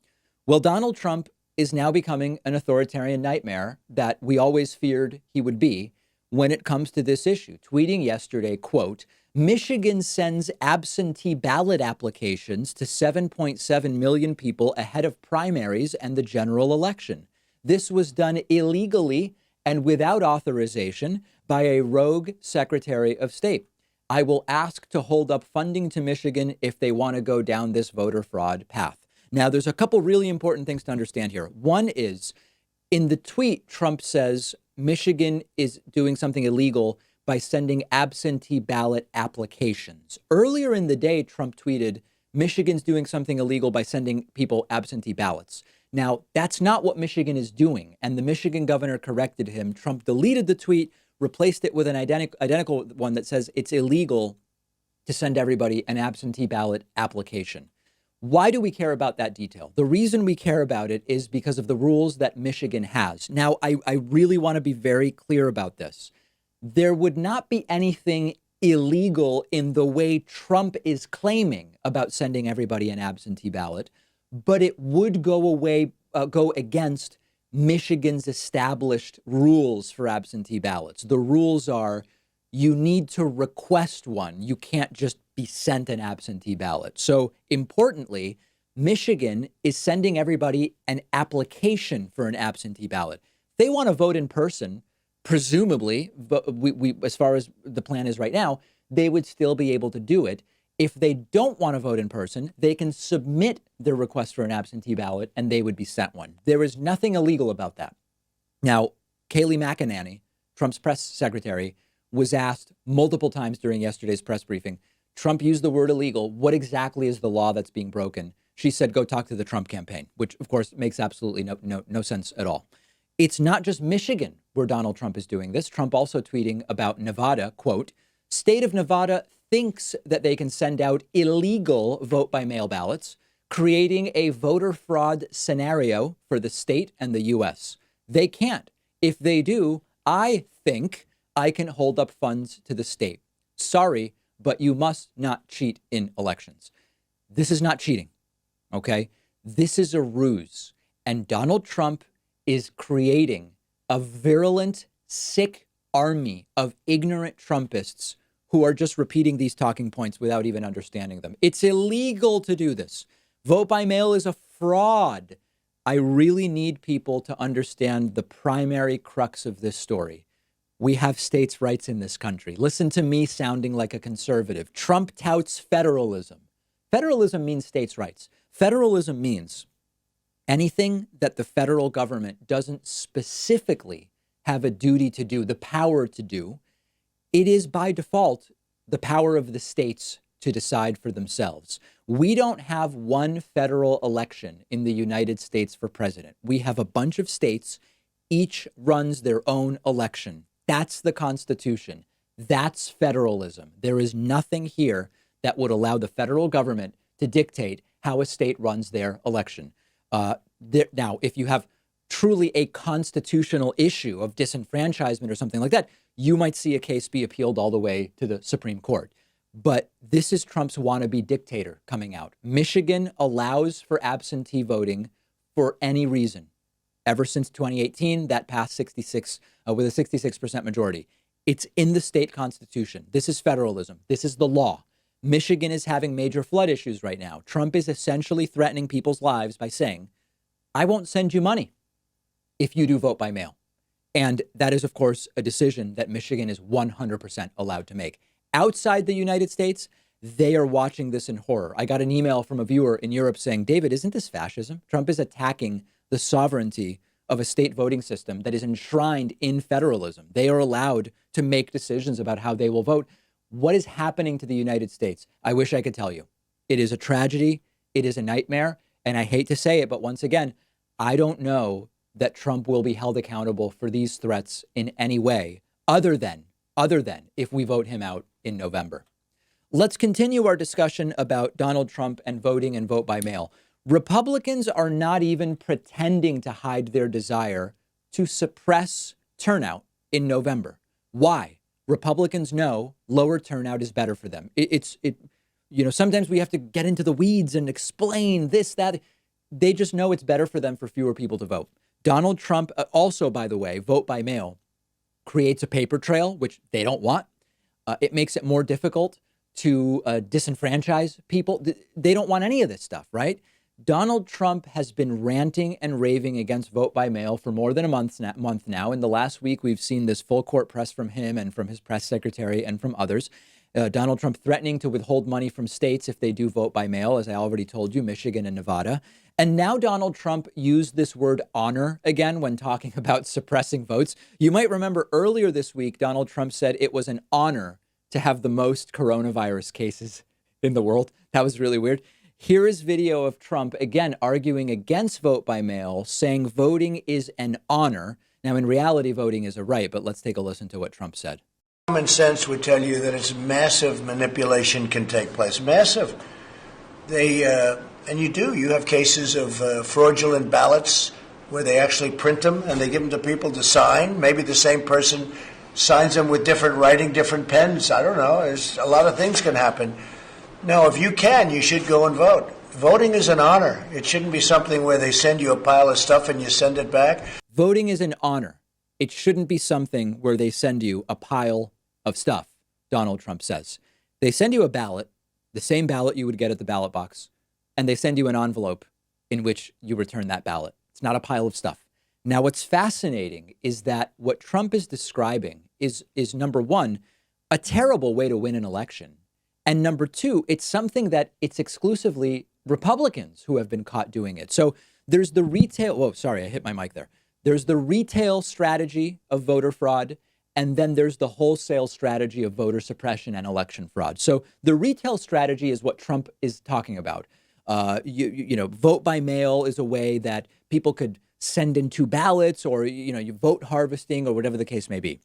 Well, Donald Trump is now becoming an authoritarian nightmare that we always feared he would be when it comes to this issue. Tweeting yesterday, quote, Michigan sends absentee ballot applications to 7.7 million people ahead of primaries and the general election. This was done illegally and without authorization by a rogue Secretary of State. I will ask to hold up funding to Michigan if they want to go down this voter fraud path. Now, there's a couple really important things to understand here. One is, in the tweet, Trump says Michigan is doing something illegal by sending absentee ballot applications. Earlier in the day, Trump tweeted, Michigan's doing something illegal by sending people absentee ballots. Now, that's not what Michigan is doing, and the Michigan governor corrected him. Trump deleted the tweet, replaced it with an identical one that says it's illegal to send everybody an absentee ballot application. Why do we care about that detail? The reason we care about it is because of the rules that Michigan has. Now, I really want to be very clear about this. There would not be anything illegal in the way Trump is claiming about sending everybody an absentee ballot, but it would go against Michigan's established rules for absentee ballots. The rules are you need to request one. You can't just be sent an absentee ballot. So importantly, Michigan is sending everybody an application for an absentee ballot. They want to vote in person. Presumably, we as far as the plan is right now, they would still be able to do it. If they don't want to vote in person, they can submit their request for an absentee ballot and they would be sent one. There is nothing illegal about that. Now, Kayleigh McEnany, Trump's press secretary, was asked multiple times during yesterday's press briefing, Trump used the word illegal. What exactly is the law that's being broken? She said, go talk to the Trump campaign, which of course makes absolutely no sense at all. It's not just Michigan where Donald Trump is doing this. Trump also tweeting about Nevada, quote, state of Nevada thinks that they can send out illegal vote by mail ballots, creating a voter fraud scenario for the state and the U.S. They can't. If they do, I think I can hold up funds to the state. Sorry, but you must not cheat in elections. This is not cheating, okay? This is a ruse. And Donald Trump is creating a virulent, sick army of ignorant Trumpists who are just repeating these talking points without even understanding them. It's illegal to do this. Vote by mail is a fraud. I really need people to understand the primary crux of this story. We have states' rights in this country. Listen to me sounding like a conservative. Trump touts federalism. Federalism means states' rights. Federalism means anything that the federal government doesn't specifically have a duty to do, the power to do, it is by default the power of the states to decide for themselves. We don't have one federal election in the United States for president. We have a bunch of states, each runs their own election. That's the Constitution. That's federalism. There is nothing here that would allow the federal government to dictate how a state runs their election. Now, if you have truly a constitutional issue of disenfranchisement or something like that, you might see a case be appealed all the way to the Supreme Court. But this is Trump's wannabe dictator coming out. Michigan allows for absentee voting for any reason. Ever since 2018, that passed 66 with a 66% majority. It's in the state constitution. This is federalism. This is the law. Michigan is having major flood issues right now. Trump is essentially threatening people's lives by saying, I won't send you money if you do vote by mail. And that is, of course, a decision that Michigan is 100% allowed to make. Outside the United States, they are watching this in horror. I got an email from a viewer in Europe saying, David, isn't this fascism? Trump is attacking the sovereignty of a state voting system that is enshrined in federalism. They are allowed to make decisions about how they will vote. What is happening to the United States? I wish I could tell you. It is a tragedy. It is a nightmare. And I hate to say it, but once again, I don't know that Trump will be held accountable for these threats in any way other than if we vote him out in November. Let's continue our discussion about Donald Trump and voting and vote by mail. Republicans are not even pretending to hide their desire to suppress turnout in November. Why? Republicans know lower turnout is better for them. Sometimes we have to get into the weeds and explain this, that. They just know it's better for them for fewer people to vote. Donald Trump also, by the way, vote by mail creates a paper trail, which they don't want. It makes it more difficult to disenfranchise people. They don't want any of this stuff, right? Donald Trump has been ranting and raving against vote by mail for more than a month now. In the last week, we've seen this full court press from him and from his press secretary and from others. Donald Trump threatening to withhold money from states if they do vote by mail, as I already told you, Michigan and Nevada. And now Donald Trump used this word honor again when talking about suppressing votes. You might remember earlier this week, Donald Trump said it was an honor to have the most coronavirus cases in the world. That was really weird. Here is video of Trump, again, arguing against vote by mail, saying voting is an honor. Now, in reality, voting is a right, but let's take a listen to what Trump said. Common sense would tell you that it's massive manipulation can take place. Massive. And you have cases of fraudulent ballots where they actually print them and they give them to people to sign. Maybe the same person signs them with different writing, different pens. I don't know. There's a lot of things can happen. No, if you can, you should go and vote. Voting is an honor. It shouldn't be something where they send you a pile of stuff and you send it back. Voting is an honor. It shouldn't be something where they send you a pile of stuff, Donald Trump says. They send you a ballot, the same ballot you would get at the ballot box, and they send you an envelope in which you return that ballot. It's not a pile of stuff. Now, what's fascinating is that what Trump is describing is number one, a terrible way to win an election. And number two, it's something that it's exclusively Republicans who have been caught doing it. So there's the retail. Whoa, sorry, I hit my mic there. There's the retail strategy of voter fraud. And then there's the wholesale strategy of voter suppression and election fraud. So the retail strategy is what Trump is talking about. Vote by mail is a way that people could send in 2 ballots or, you vote harvesting or whatever the case may be.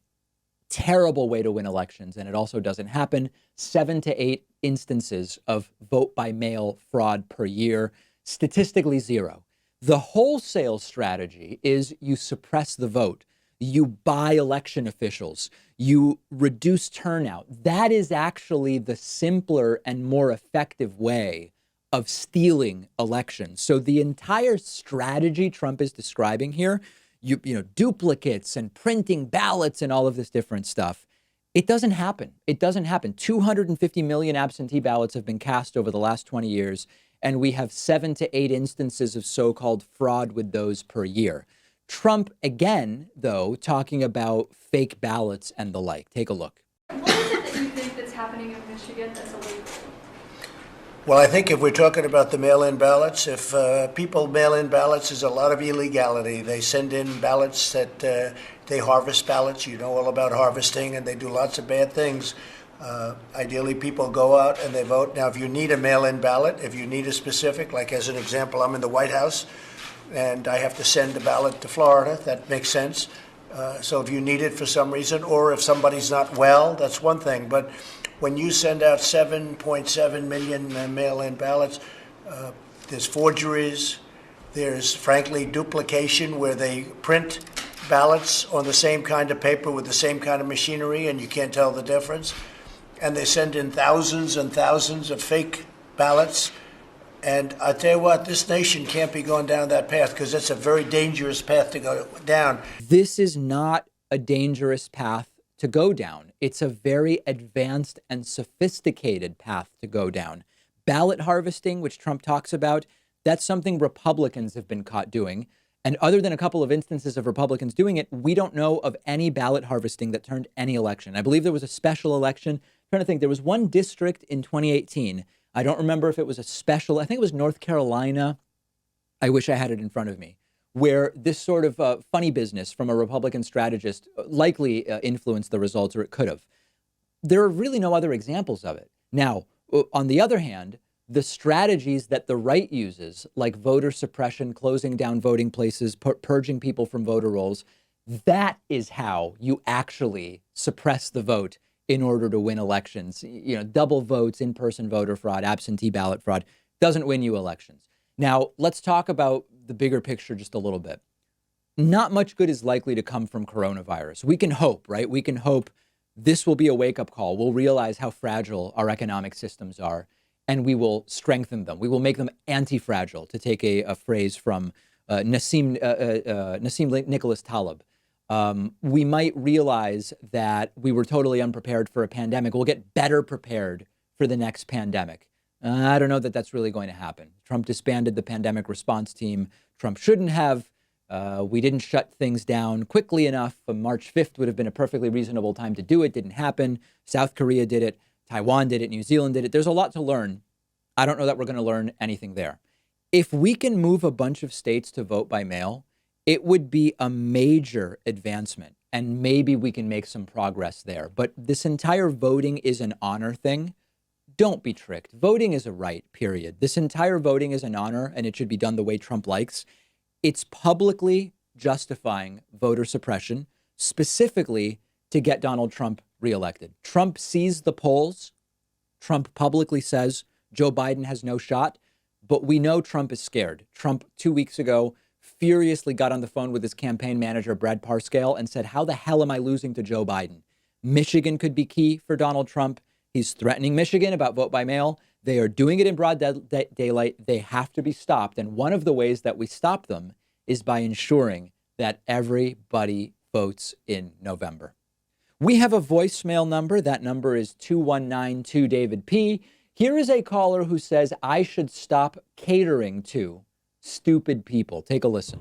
Terrible way to win elections. And it also doesn't happen. 7 to 8 instances of vote by mail fraud per year, statistically 0. The wholesale strategy is you suppress the vote. You buy election officials, you reduce turnout. That is actually the simpler and more effective way of stealing elections. So the entire strategy Trump is describing here, duplicates and printing ballots and all of this different stuff, it doesn't happen. It doesn't happen. 250 million absentee ballots have been cast over the last 20 years, and we have 7 to 8 instances of so-called fraud with those per year. Trump, again, though, talking about fake ballots and the like. Take a look. What is it that you think that's happening in Michigan that's illegal? Well, I think if we're talking about the mail-in ballots, if people mail in ballots, there's a lot of illegality. They send in ballots that they harvest ballots. You know all about harvesting, and they do lots of bad things. Ideally, people go out and they vote. Now, if you need a mail-in ballot, if you need a specific, like as an example, I'm in the White House, and I have to send a ballot to Florida, that makes sense. So if you need it for some reason, or if somebody's not well, that's one thing. But when you send out 7.7 million mail-in ballots, there's forgeries, there's frankly duplication where they print ballots on the same kind of paper with the same kind of machinery and you can't tell the difference. And they send in thousands and thousands of fake ballots. And I tell you what, this nation can't be going down that path because it's a very dangerous path to go down. This is not a dangerous path to go down. It's a very advanced and sophisticated path to go down. Ballot harvesting, which Trump talks about, that's something Republicans have been caught doing. And other than a couple of instances of Republicans doing it, we don't know of any ballot harvesting that turned any election. I believe there was a special election. I'm trying to think. There was one district in 2018. I don't remember if it was a special. I think it was North Carolina. I wish I had it in front of me, where this sort of funny business from a Republican strategist likely influenced the results, or it could have. There are really no other examples of it. Now, on the other hand, the strategies that the right uses, like voter suppression, closing down voting places, purging people from voter rolls, that is how you actually suppress the vote in order to win elections. You know, double votes, in-person voter fraud, absentee ballot fraud doesn't win you elections. Now, let's talk about the bigger picture just a little bit. Not much good is likely to come from coronavirus. We can hope, right? We can hope this will be a wake-up call. We'll realize how fragile our economic systems are, and we will strengthen them. We will make them anti-fragile, to take a phrase from Nassim Nicholas Taleb. We might realize that we were totally unprepared for a pandemic. We'll get better prepared for the next pandemic. I don't know that that's really going to happen. Trump disbanded the pandemic response team. Trump shouldn't have. We didn't shut things down quickly enough. March 5th would have been a perfectly reasonable time to do it. Didn't happen. South Korea did it. Taiwan did it. New Zealand did it. There's a lot to learn. I don't know that we're going to learn anything there. If we can move a bunch of states to vote by mail, it would be a major advancement, and maybe we can make some progress there. But this entire voting is an honor thing. Don't be tricked. Voting is a right, period. This entire voting is an honor, and it should be done the way Trump likes. It's publicly justifying voter suppression, specifically to get Donald Trump reelected. Trump sees the polls. Trump publicly says Joe Biden has no shot, but we know Trump is scared. Trump 2 weeks ago furiously got on the phone with his campaign manager, Brad Parscale, and said, how the hell am I losing to Joe Biden? Michigan could be key for Donald Trump. He's threatening Michigan about vote by mail. They are doing it in broad daylight. They have to be stopped. And one of the ways that we stop them is by ensuring that everybody votes in November. We have a voicemail number. That number is 2192-DAVID-P. Here is a caller who says, I should stop catering to stupid people. Take a listen.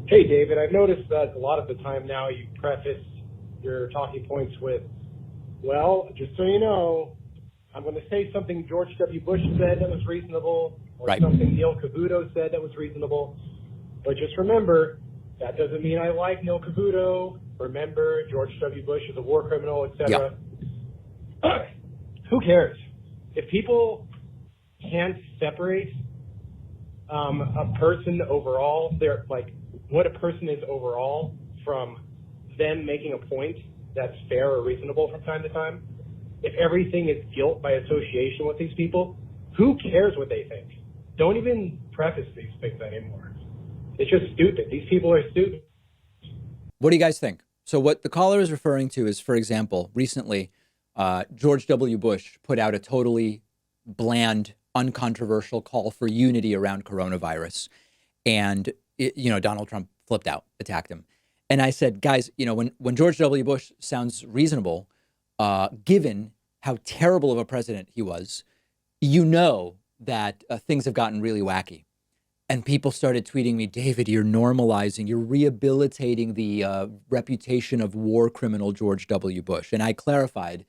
Hey, David, I've noticed that a lot of the time now you preface your talking points with, well, just so you know, I'm going to say something George W. Bush said that was reasonable, or something Neil Cavuto said that was reasonable. But just remember, that doesn't mean I like Neil Cavuto. Remember, George W. Bush is a war criminal, etc. Yep. Who cares? If people can't separate a person overall, they're like what a person is overall from them making a point that's fair or reasonable from time to time. If everything is guilt by association with these people, who cares what they think? Don't even preface these things anymore. It's just stupid. These people are stupid. What do you guys think? So what the caller is referring to is, for example, recently, George W. Bush put out a totally bland, uncontroversial call for unity around coronavirus. And, Donald Trump flipped out, attacked him. And I said, guys, when George W. Bush sounds reasonable, given how terrible of a president he was, that things have gotten really wacky. And people started tweeting me, David, you're normalizing, you're rehabilitating the reputation of war criminal George W. Bush. And I clarified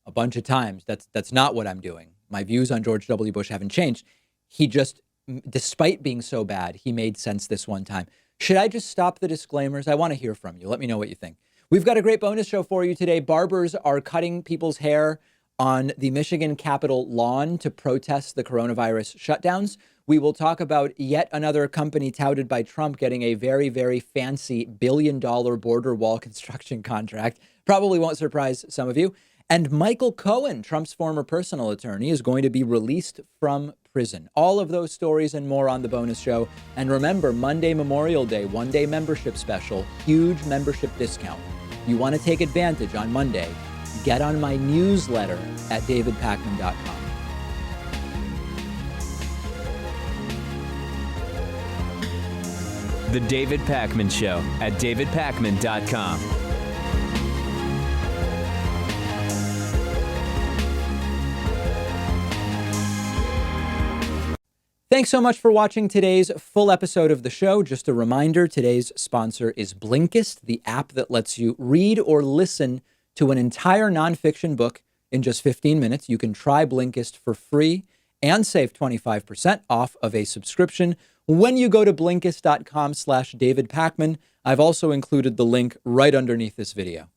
a bunch of times that's not what I'm doing. My views on George W. Bush haven't changed. He just, despite being so bad, he made sense this one time. Should I just stop the disclaimers? I want to hear from you. Let me know what you think. We've got a great bonus show for you today. Barbers are cutting people's hair on the Michigan Capitol lawn to protest the coronavirus shutdowns. We will talk about yet another company touted by Trump getting a very, very fancy billion-dollar border wall construction contract. Probably won't surprise some of you. And Michael Cohen, Trump's former personal attorney, is going to be released from prison. All of those stories and more on the bonus show. And remember, Monday, Memorial Day, one-day membership special, huge membership discount. You want to take advantage on Monday, get on my newsletter at davidpakman.com. The David Pakman Show at davidpakman.com. Thanks so much for watching today's full episode of the show. Just a reminder, today's sponsor is Blinkist, the app that lets you read or listen to an entire nonfiction book in just 15 minutes. You can try Blinkist for free and save 25% off of a subscription when you go to Blinkist.com/David Pakman. I've also included the link right underneath this video.